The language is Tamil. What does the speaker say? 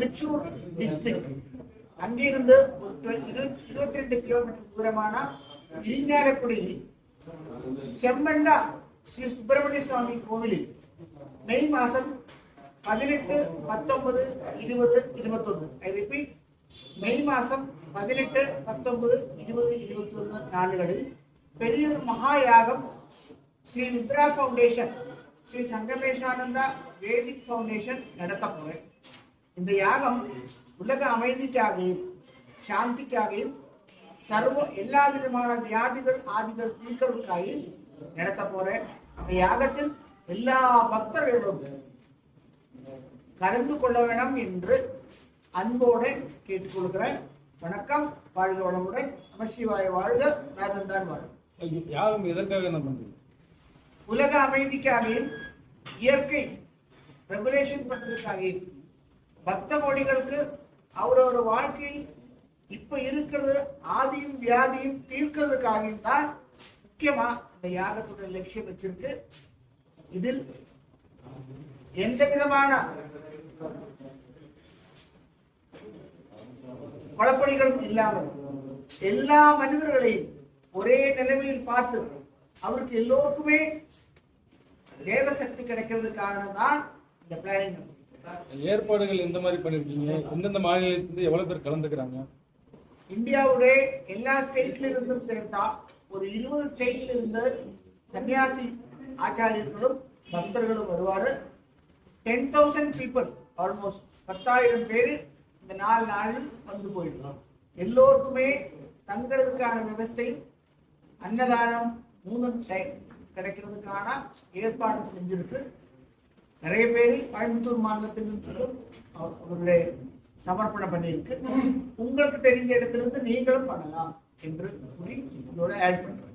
திருச்சூர் டிஸ்ட்ரிக்ட். அங்கிருந்து ஒரு 22 கிலோமீட்டர் தூரமான இரிஞ்சாலக்குடியில் செம்மண்டா ஸ்ரீ சுப்பிரமணிய சுவாமி கோவிலில் மே மாதம் 18, 19, 20, 21 ஐ ரிப்பீட், மே மாதம் 18, 19, 20, 21 நாடுகளில் பெரிய மகா யாகம் ஸ்ரீ ருத்ரா ஃபவுண்டேஷன், ஸ்ரீ சங்கமேஷானந்தா வேதிக் ஃபவுண்டேஷன் நடத்த போறேன். இந்த யாகம் உலக அமைதிக்காகவும் சாந்திக்காகவும் எல்லா விதமான வியாதிகள் ஆதிகள் தீர்க்கிறதுக்காகவும் நடத்த போறேன். அந்த யாகத்தில் எல்லா பக்தர்களும் கலந்து கொள்ள வேணும் என்று அன்போடு கேட்டுக்கொள்கிறேன். வணக்கம், வாழ்க வளமுடன், நமசிவாய வாழ்க, ராஜன்தான் வாழ்க. யாகம் எதற்காக என்ன பண்றீங்க? உலக அமைதிக்காகவும் இயற்கை ரெகுலேஷன் பண்றதுக்காகவும் பக்த கோடிகளுக்கு அவரோட வாழ்க்கையில் இப்ப இருக்கிறது ஆதியும் வியாதியும் தீர்க்கிறதுக்காகவும் தான் முக்கியமா இந்த யாகத்துடைய லட்சியம் வச்சிருக்கு. இதில் எந்த விதமான குழப்படிகளும் இல்லாமல் எல்லா மனிதர்களையும் ஒரே நிலைமையில் பார்த்து அவருக்கு எல்லோருக்குமே தேவசக்தி கிடைக்கிறதுக்காக தான் இந்த பிளானிங். ஏற்பாடுகள் எந்த மாதிரி பண்ணிருக்கீங்க? எந்தெந்த மாநிலத்திலிருந்து எவ்வளவு பேர் கலந்துக்கிறாங்க? இந்தியாவுடைய எல்லா ஸ்டேட்ல இருந்தும் சேர்த்தா ஒரு 20 ஸ்டேட்ல இருந்து சன்னியாசி ஆச்சாரியர்களும் பக்தர்களும் வருவாரு. 10,000 பீப்புள், ஆல்மோஸ்ட் 10,000 பேர் இந்த 4 நாளில் வந்து போயிடுறோம். எல்லோருக்குமே தங்கிறதுக்கான விவஸ்தை, அன்னதானம் 3 டைம் கிடைக்கிறதுக்கான ஏற்பாடு செஞ்சிருக்கு. நிறைய பேர் கோயம்புத்தூர் மாநிலத்திலிருந்தும் அவருடைய சமர்ப்பணம் பண்ணியிருக்கு. உங்களுக்கு தெரிஞ்ச இடத்திலிருந்து நீங்களும் பண்ணலாம் என்று கூறி இதோட ஆட் பண்றேன்.